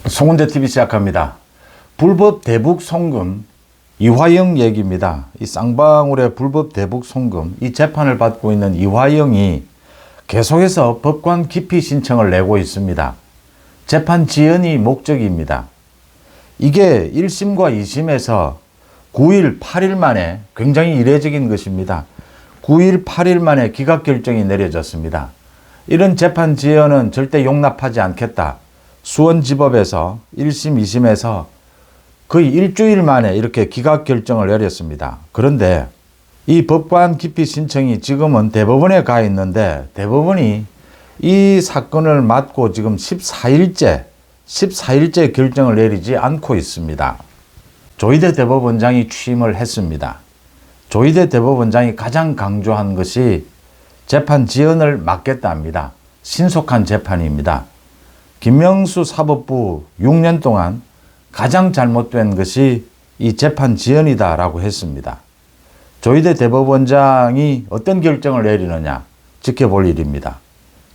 송은재TV 시작합니다. 불법 대북 송금 이화영 얘기입니다. 이 쌍방울의 불법 대북 송금 이 재판을 받고 있는 이화영이 계속해서 법관 기피 신청을 내고 있습니다. 재판 지연이 목적입니다. 이게 1심과 2심에서 9일, 8일 만에 굉장히 이례적인 것입니다. 9일, 8일 만에 기각 결정이 내려졌습니다. 이런 재판 지연은 절대 용납하지 않겠다. 수원지법에서 1심, 2심에서 거의 일주일 만에 이렇게 기각 결정을 내렸습니다. 그런데 이 법관 기피 신청이 지금은 대법원에 가 있는데 대법원이 이 사건을 맡고 지금 14일째 결정을 내리지 않고 있습니다. 조희대 대법원장이 취임을 했습니다. 조희대 대법원장이 가장 강조한 것이 재판 지연을 막겠다 합니다. 신속한 재판입니다. 김명수 사법부 6년 동안 가장 잘못된 것이 이 재판 지연이다라고 했습니다. 조희대 대법원장이 어떤 결정을 내리느냐 지켜볼 일입니다.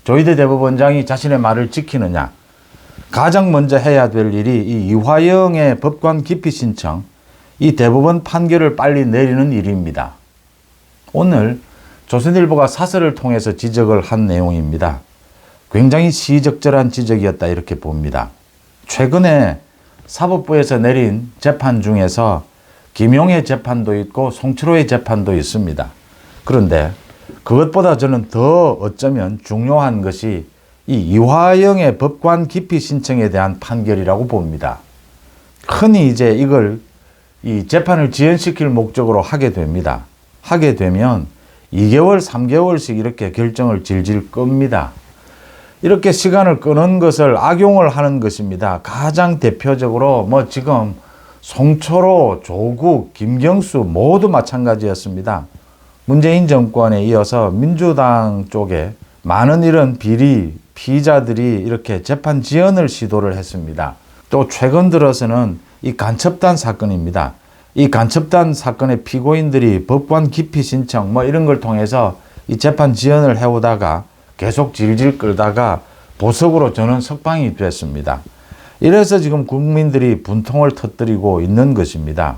조희대 대법원장이 자신의 말을 지키느냐, 가장 먼저 해야 될 일이 이 이화영의 법관 기피 신청, 이 대법원 판결을 빨리 내리는 일입니다. 오늘 조선일보가 사설을 통해서 지적을 한 내용입니다. 굉장히 시적절한 지적이었다 이렇게 봅니다. 최근에 사법부에서 내린 재판 중에서 김용의 재판도 있고 송철호의 재판도 있습니다. 그런데 그것보다 저는 더 어쩌면 중요한 것이 이 이화영의 법관 기피 신청에 대한 판결이라고 봅니다. 흔히 이제 이걸 이 재판을 지연시킬 목적으로 하게 됩니다. 하게 되면 2개월, 3개월씩 이렇게 결정을 질질 끕니다. 이렇게 시간을 끄는 것을 악용을 하는 것입니다. 가장 대표적으로 지금 송철호, 조국, 김경수 모두 마찬가지였습니다. 문재인 정권에 이어서 민주당 쪽에 많은 이런 비리, 피의자들이 이렇게 재판 지연을 시도를 했습니다. 또 최근 들어서는 이 간첩단 사건입니다. 이 간첩단 사건의 피고인들이 법관 기피 신청 이런 걸 통해서 이 재판 지연을 해오다가 계속 질질 끌다가 보석으로 저는 석방이 됐습니다. 이래서 지금 국민들이 분통을 터뜨리고 있는 것입니다.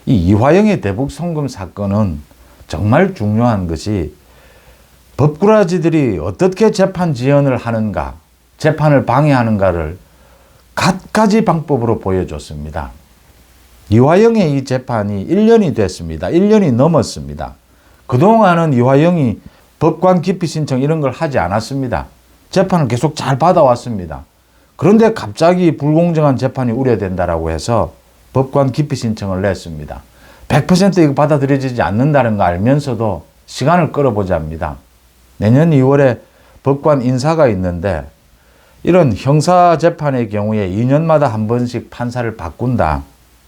이 이화영의 대북 송금 사건은 정말 중요한 것이 법꾸라지들이 어떻게 재판 지연을 하는가, 재판을 방해하는가를 갖가지 방법으로 보여줬습니다. 이화영의 이 재판이 1년이 됐습니다. 1년이 넘었습니다. 그동안은 이화영이 법관 기피 신청 이런 걸 하지 않았습니다. 재판을 계속 잘 받아왔습니다. 그런데 갑자기 불공정한 재판이 우려된다라고 해서 법관 기피 신청을 냈습니다. 100% 이거 받아들여지지 않는다는 거 알면서도 시간을 끌어보자 합니다. 내년 2월에 법관 인사가 있는데 이런 형사재판의 경우에 2년마다 한 번씩 판사를 바꾼다.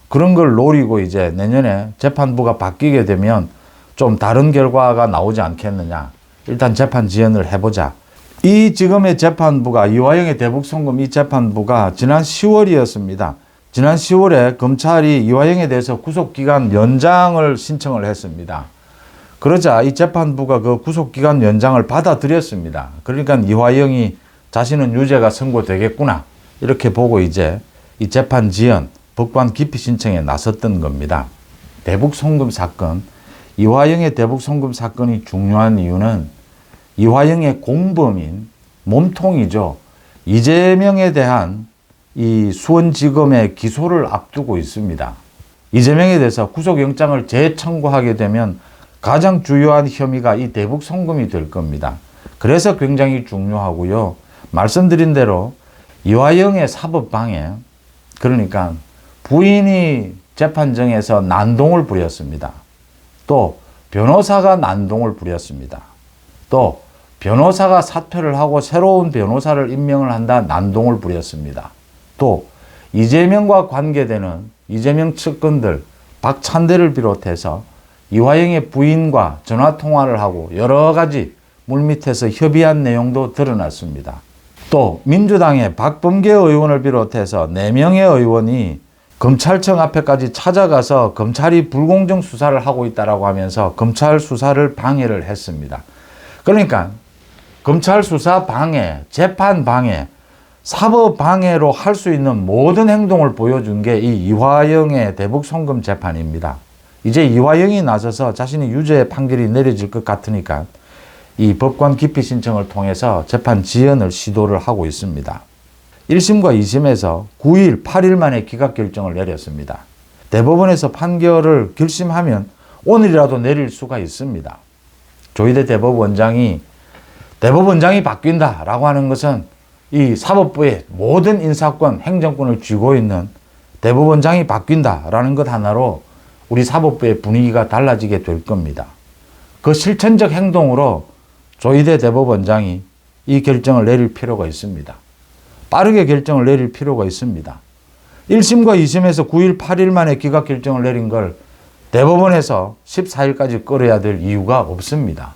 그런 걸 노리고 이제 내년에 재판부가 바뀌게 되면 좀 다른 결과가 나오지 않겠느냐. 일단 재판 지연을 해보자. 이 지금의 재판부가 이화영의 대북 송금 이 재판부가 지난 10월이었습니다. 지난 10월에 검찰이 이화영에 대해서 구속기간 연장을 신청을 했습니다. 그러자 이 재판부가 그 구속기간 연장을 받아들였습니다. 그러니까 이화영이 자신은 유죄가 선고되겠구나 이렇게 보고 이제 이 재판 지연, 법관 기피 신청에 나섰던 겁니다. 대북 송금 사건, 이화영의 대북 송금 사건이 중요한 이유는 이화영의 공범인 몸통이죠. 이재명에 대한 이 수원지검의 기소를 앞두고 있습니다. 이재명에 대해서 구속영장을 재청구하게 되면 가장 주요한 혐의가 이 대북 송금이 될 겁니다. 그래서 굉장히 중요하고요. 말씀드린 대로 이화영의 사법방해, 그러니까 부인이 재판정에서 난동을 부렸습니다. 또 변호사가 난동을 부렸습니다. 또 변호사가 사퇴를 하고 새로운 변호사를 임명을 한다 난동을 부렸습니다. 또 이재명과 관계되는 이재명 측근들 박찬대를 비롯해서 이화영의 부인과 전화통화를 하고 여러 가지 물밑에서 협의한 내용도 드러났습니다. 또 민주당의 박범계 의원을 비롯해서 4명의 의원이 검찰청 앞에까지 찾아가서 검찰이 불공정 수사를 하고 있다고 하면서 검찰 수사를 방해를 했습니다. 그러니까 검찰 수사 방해, 재판 방해, 사법방해로 할 수 있는 모든 행동을 보여준 게 이 이화영의 대북송금 재판입니다. 이제 이화영이 나서서 자신이 유죄 판결이 내려질 것 같으니까 이 법관 기피 신청을 통해서 재판 지연을 시도를 하고 있습니다. 1심과 2심에서 9일, 8일 만에 기각 결정을 내렸습니다. 대법원에서 판결을 결심하면 오늘이라도 내릴 수가 있습니다. 조희대 대법원장이 바뀐다라고 하는 것은 이 사법부의 모든 인사권, 행정권을 쥐고 있는 대법원장이 바뀐다라는 것 하나로 우리 사법부의 분위기가 달라지게 될 겁니다. 그 실천적 행동으로 조희대 대법원장이 이 결정을 내릴 필요가 있습니다. 빠르게 결정을 내릴 필요가 있습니다. 1심과 2심에서 9일, 8일 만에 기각 결정을 내린 걸 대법원에서 14일까지 끌어야 될 이유가 없습니다.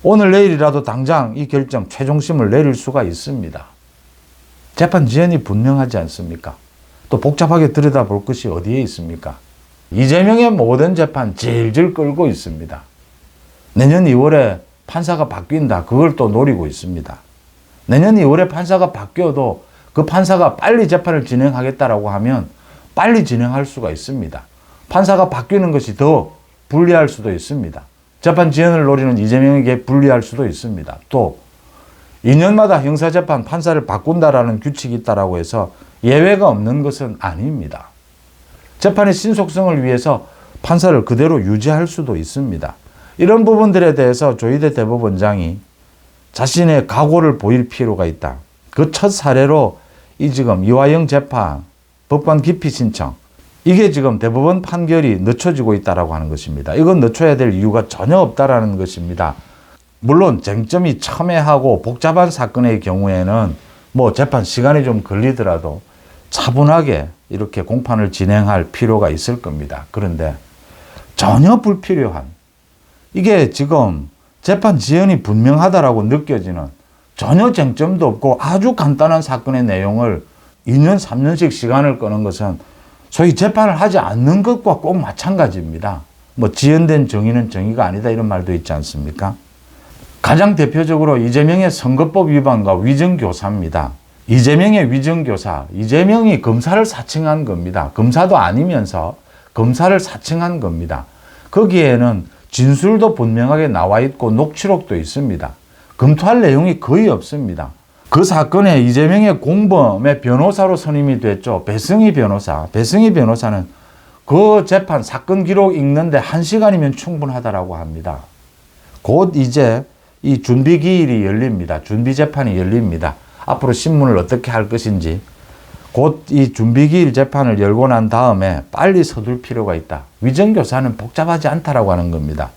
오늘 내일이라도 당장 이 결정 최종심을 내릴 수가 있습니다. 재판 지연이 분명하지 않습니까? 또 복잡하게 들여다볼 것이 어디에 있습니까? 이재명의 모든 재판 질질 끌고 있습니다. 내년 2월에 판사가 바뀐다. 그걸 또 노리고 있습니다. 내년 2월에 판사가 바뀌어도 그 판사가 빨리 재판을 진행하겠다라고 하면 빨리 진행할 수가 있습니다. 판사가 바뀌는 것이 더 불리할 수도 있습니다. 재판 지연을 노리는 이재명에게 불리할 수도 있습니다. 또 2년마다 형사재판 판사를 바꾼다라는 규칙이 있다라고 해서 예외가 없는 것은 아닙니다. 재판의 신속성을 위해서 판사를 그대로 유지할 수도 있습니다. 이런 부분들에 대해서 조희대 대법원장이 자신의 각오를 보일 필요가 있다. 그 첫 사례로 이 지금 이화영 재판 법관 기피 신청, 이게 지금 대법원 판결이 늦춰지고 있다라고 하는 것입니다. 이건 늦춰야 될 이유가 전혀 없다라는 것입니다. 물론 쟁점이 첨예하고 복잡한 사건의 경우에는 뭐 재판 시간이 좀 걸리더라도 차분하게 이렇게 공판을 진행할 필요가 있을 겁니다. 그런데 전혀 불필요한, 이게 지금 재판 지연이 분명하다라고 느껴지는 전혀 쟁점도 없고 아주 간단한 사건의 내용을 2년, 3년씩 시간을 끄는 것은 소위 재판을 하지 않는 것과 꼭 마찬가지입니다. 뭐 지연된 정의는 정의가 아니다 이런 말도 있지 않습니까? 가장 대표적으로 이재명의 선거법 위반과 위정교사입니다. 이재명의 위정교사, 이재명이 검사를 사칭한 겁니다. 검사도 아니면서 검사를 사칭한 겁니다. 거기에는 진술도 분명하게 나와 있고 녹취록도 있습니다. 검토할 내용이 거의 없습니다. 그 사건에 이재명의 공범의 변호사로 선임이 됐죠. 배승희 변호사. 배승희 변호사는 그 재판 사건 기록 읽는데 1시간이면 충분하다라고 합니다. 곧 이제 이 준비 기일이 열립니다. 준비 재판이 열립니다. 앞으로 신문을 어떻게 할 것인지 곧 이 준비 기일 재판을 열고 난 다음에 빨리 서둘 필요가 있다. 위정교사는 복잡하지 않다라고 하는 겁니다.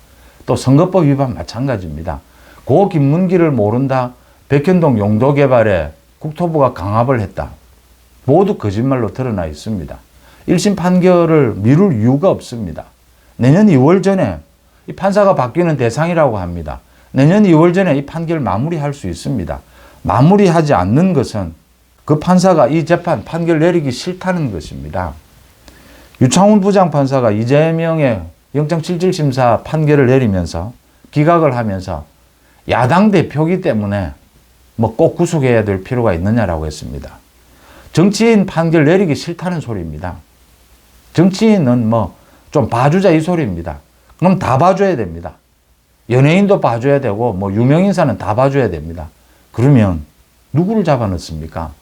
또 선거법 위반 마찬가지입니다. 고 김문기를 모른다. 백현동 용도 개발에 국토부가 강압을 했다. 모두 거짓말로 드러나 있습니다. 1심 판결을 미룰 이유가 없습니다. 내년 2월 전에 이 판사가 바뀌는 대상이라고 합니다. 내년 2월 전에 이 판결 마무리할 수 있습니다. 마무리하지 않는 것은 그 판사가 이 재판 판결 내리기 싫다는 것입니다. 유창훈 부장판사가 이재명의 영장실질심사 판결을 내리면서 기각을 하면서 야당 대표이기 때문에 뭐 꼭 구속해야 될 필요가 있느냐라고 했습니다. 정치인 판결 내리기 싫다는 소리입니다. 정치인은 뭐 좀 봐주자 이 소리입니다. 그럼 다 봐줘야 됩니다. 연예인도 봐줘야 되고 뭐 유명인사는 다 봐줘야 됩니다. 그러면 누구를 잡아넣습니까?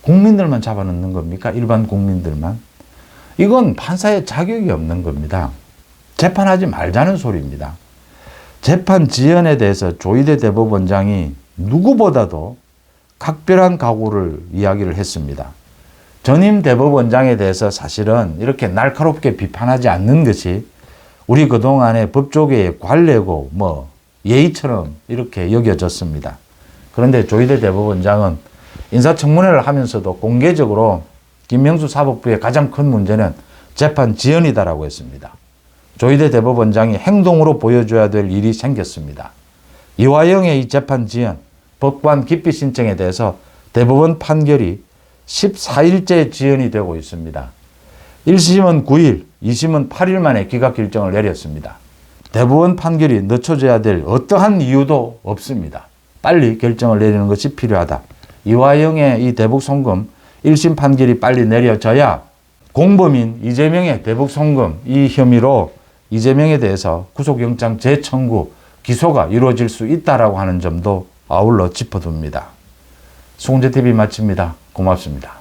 국민들만 잡아넣는 겁니까? 일반 국민들만? 이건 판사의 자격이 없는 겁니다. 재판하지 말자는 소리입니다. 재판 지연에 대해서 조희대 대법원장이 누구보다도 각별한 각오를 이야기를 했습니다. 전임 대법원장에 대해서 사실은 이렇게 날카롭게 비판하지 않는 것이 우리 그동안의 법조계의 관례고 뭐 예의처럼 이렇게 여겨졌습니다. 그런데 조희대 대법원장은 인사청문회를 하면서도 공개적으로 김명수 사법부의 가장 큰 문제는 재판 지연이다라고 했습니다. 조희대 대법원장이 행동으로 보여줘야 될 일이 생겼습니다. 이화영의 이 재판 지연, 법관 기피 신청에 대해서 대법원 판결이 14일째 지연이 되고 있습니다. 1심은 9일, 2심은 8일 만에 기각 결정을 내렸습니다. 대법원 판결이 늦춰져야 될 어떠한 이유도 없습니다. 빨리 결정을 내리는 것이 필요하다. 이화영의 이 대북 송금 1심 판결이 빨리 내려져야 공범인 이재명의 대북 송금 이 혐의로 이재명에 대해서 구속영장 재청구, 기소가 이루어질 수 있다라고 하는 점도 아울러 짚어둡니다. 수공재TV 마칩니다. 고맙습니다.